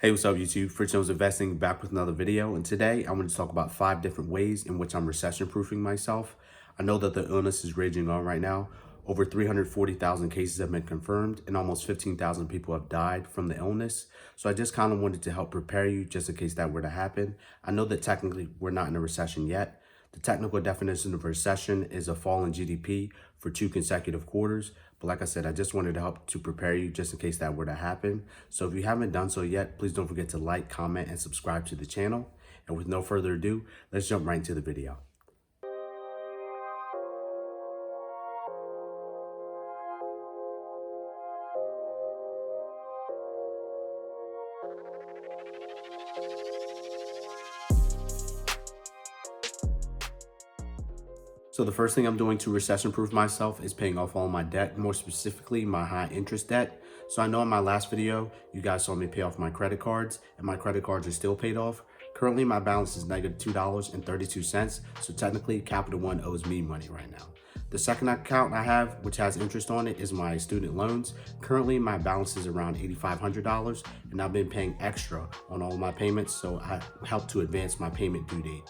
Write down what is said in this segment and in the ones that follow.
Hey, what's up YouTube? Fritz Investing back with another video, and today I'm going to talk about 5 different ways in which I'm recession proofing myself. I know that the illness is raging on right now. Over 340,000 cases have been confirmed and almost 15,000 people have died from the illness. So I just kind of wanted to help prepare you just in case that were to happen. I know that technically we're not in a recession yet. The technical definition of recession is a fall in GDP for 2 consecutive quarters. But like I said, I just wanted to help to prepare you just in case that were to happen. So if you haven't done so yet, please don't forget to like, comment, and subscribe to the channel. And with no further ado, let's jump right into the video. So the first thing I'm doing to recession-proof myself is paying off all my debt, more specifically my high interest debt. So I know in my last video, you guys saw me pay off my credit cards, and my credit cards are still paid off. Currently, my balance is negative $2.32, so technically Capital One owes me money right now. The second account I have, which has interest on it, is my student loans. Currently, my balance is around $8,500, and I've been paying extra on all my payments, so I help to advance my payment due date.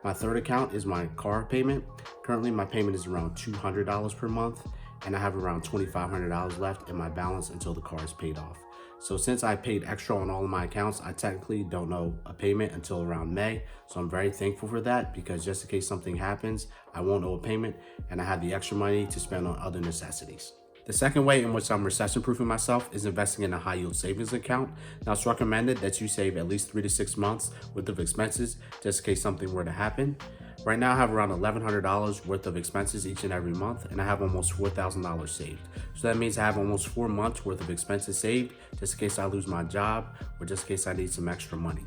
My third account is my car payment. Currently, my payment is around $200 per month, and I have around $2,500 left in my balance until the car is paid off. So since I paid extra on all of my accounts, I technically don't owe a payment until around May. So I'm very thankful for that, because just in case something happens, I won't owe a payment and I have the extra money to spend on other necessities. The second way in which I'm recession-proofing myself is investing in a high-yield savings account. Now, it's recommended that you save at least 3 to 6 months worth of expenses just in case something were to happen. Right now, I have around $1,100 worth of expenses each and every month, and I have almost $4,000 saved. So that means I have almost 4 months worth of expenses saved just in case I lose my job or just in case I need some extra money.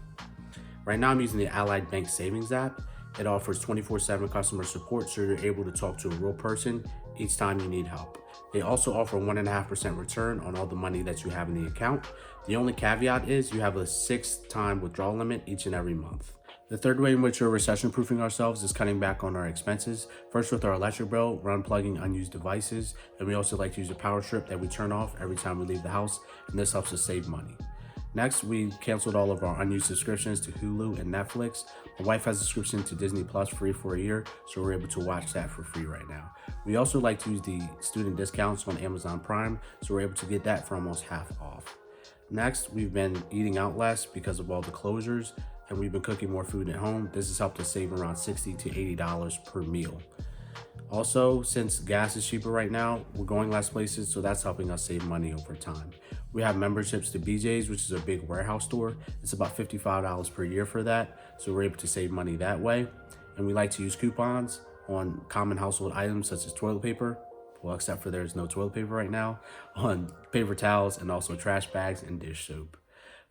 Right now, I'm using the Allied Bank Savings app. It offers 24/7 customer support, so you're able to talk to a real person each time you need help. They also offer 1.5% return on all the money that you have in the account. The only caveat is you have a 6-time withdrawal limit each and every month. The third way in which we're recession-proofing ourselves is cutting back on our expenses. First, with our electric bill, we're unplugging unused devices, and we also like to use a power strip that we turn off every time we leave the house, and this helps us save money. Next, we canceled all of our unused subscriptions to Hulu and Netflix. My wife has a subscription to Disney Plus free for a year, so we're able to watch that for free right now. We also like to use the student discounts on Amazon Prime, so we're able to get that for almost half off. Next, we've been eating out less because of all the closures, and we've been cooking more food at home. This has helped us save around $60 to $80 per meal. Also, since gas is cheaper right now, we're going less places, so that's helping us save money over time. We have memberships to BJ's, which is a big warehouse store. It's about $55 per year for that, so we're able to save money that way. And we like to use coupons on common household items such as toilet paper, well, except for there's no toilet paper right now, on paper towels, and also trash bags and dish soap.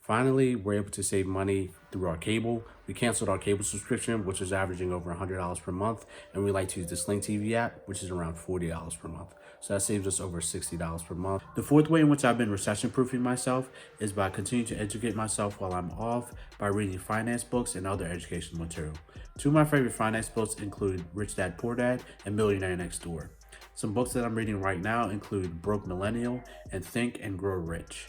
Finally, we're able to save money through our cable. We canceled our cable subscription, which was averaging over $100 per month, and we like to use the Sling TV app, which is around $40 per month. So that saves us over $60 per month. The fourth way in which I've been recession-proofing myself is by continuing to educate myself while I'm off by reading finance books and other educational material. 2 of my favorite finance books include Rich Dad Poor Dad and Millionaire Next Door. Some books that I'm reading right now include Broke Millennial and Think and Grow Rich.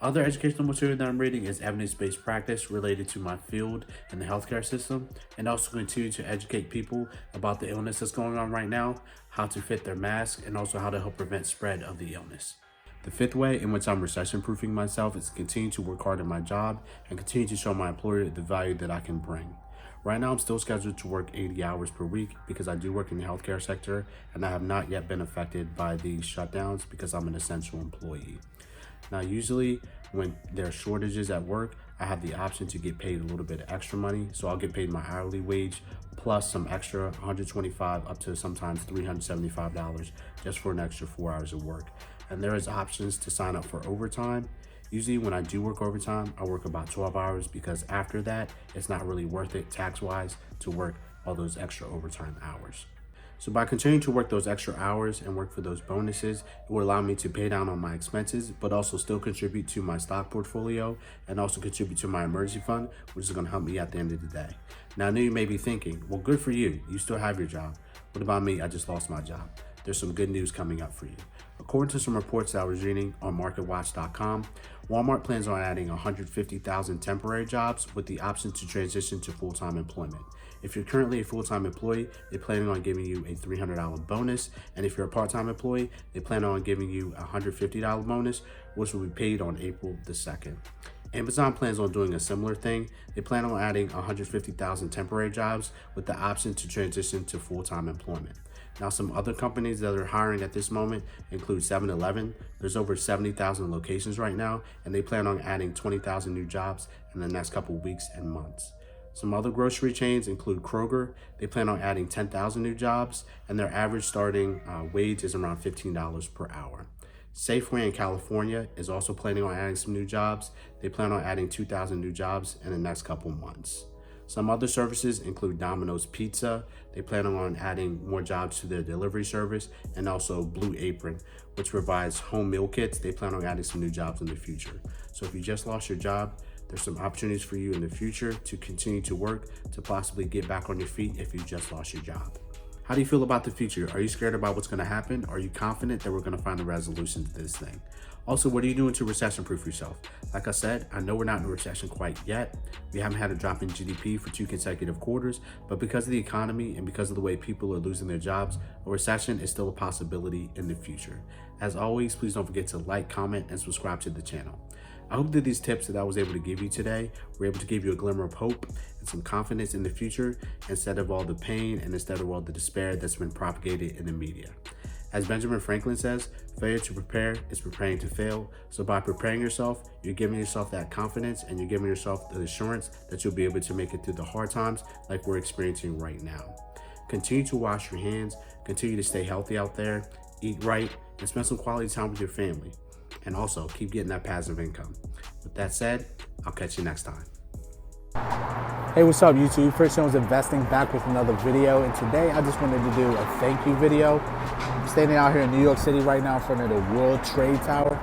Other educational material that I'm reading is evidence-based practice related to my field in the healthcare system, and also continue to educate people about the illness that's going on right now, how to fit their mask, and also how to help prevent spread of the illness. The fifth way in which I'm recession-proofing myself is to continue to work hard at my job and continue to show my employer the value that I can bring. Right now, I'm still scheduled to work 80 hours per week because I do work in the healthcare sector, and I have not yet been affected by these shutdowns because I'm an essential employee. Now, usually when there are shortages at work, I have the option to get paid a little bit of extra money. So I'll get paid my hourly wage plus some extra $125 up to sometimes $375 just for an extra 4 hours of work. And there is options to sign up for overtime. Usually when I do work overtime, I work about 12 hours because after that, it's not really worth it tax-wise to work all those extra overtime hours. So by continuing to work those extra hours and work for those bonuses, it will allow me to pay down on my expenses, but also still contribute to my stock portfolio and also contribute to my emergency fund, which is going to help me at the end of the day. Now, I know you may be thinking, well, good for you. You still have your job. What about me? I just lost my job. There's some good news coming up for you. According to some reports that I was reading on MarketWatch.com, Walmart plans on adding 150,000 temporary jobs with the option to transition to full-time employment. If you're currently a full-time employee, they're planning on giving you a $300 bonus. And if you're a part-time employee, they plan on giving you a $150 bonus, which will be paid on April the 2nd. Amazon plans on doing a similar thing. They plan on adding 150,000 temporary jobs with the option to transition to full-time employment. Now, some other companies that are hiring at this moment include 7-Eleven. There's over 70,000 locations right now, and they plan on adding 20,000 new jobs in the next couple of weeks and months. Some other grocery chains include Kroger. They plan on adding 10,000 new jobs, and their average starting wage is around $15 per hour. Safeway in California is also planning on adding some new jobs. They plan on adding 2,000 new jobs in the next couple months. Some other services include Domino's Pizza. They plan on adding more jobs to their delivery service, and also Blue Apron, which provides home meal kits. They plan on adding some new jobs in the future. So if you just lost your job, there's some opportunities for you in the future to continue to work to possibly get back on your feet if you just lost your job. How do you feel about the future? Are you scared about what's going to happen? Are you confident that we're going to find a resolution to this thing? Also, what are you doing to recession-proof yourself? Like I said, I know we're not in a recession quite yet. We haven't had a drop in GDP for 2 consecutive quarters, but because of the economy and because of the way people are losing their jobs, a recession is still a possibility in the future. As always, please don't forget to like, comment, and subscribe to the channel. I hope that these tips that I was able to give you today were able to give you a glimmer of hope and some confidence in the future instead of all the pain and instead of all the despair that's been propagated in the media. As Benjamin Franklin says, failure to prepare is preparing to fail. So by preparing yourself, you're giving yourself that confidence and you're giving yourself the assurance that you'll be able to make it through the hard times like we're experiencing right now. Continue to wash your hands, continue to stay healthy out there, eat right, and spend some quality time with your family. And also keep getting that passive income. With that said, I'll catch you next time. Hey, what's up YouTube? First Jones Investing back with another video, and today I just wanted to do a thank you video. I'm standing out here in New York City right now in front of the World Trade Tower,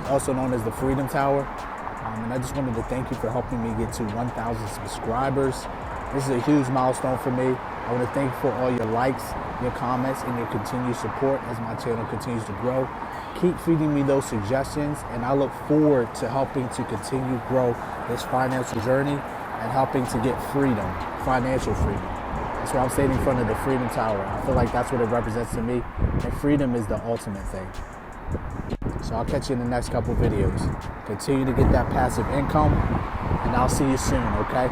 also known as the Freedom Tower, and I just wanted to thank you for helping me get to 1,000 subscribers. This is a huge milestone for me. I want to thank you for all your likes, your comments, and your continued support as my channel continues to grow. Keep feeding me those suggestions, and I look forward to helping to continue grow this financial journey and helping to get freedom, financial freedom. That's why I'm standing in front of the Freedom Tower. I feel like that's what it represents to me, and freedom is the ultimate thing. So I'll catch you in the next couple videos. Continue to get that passive income, and I'll see you soon, okay?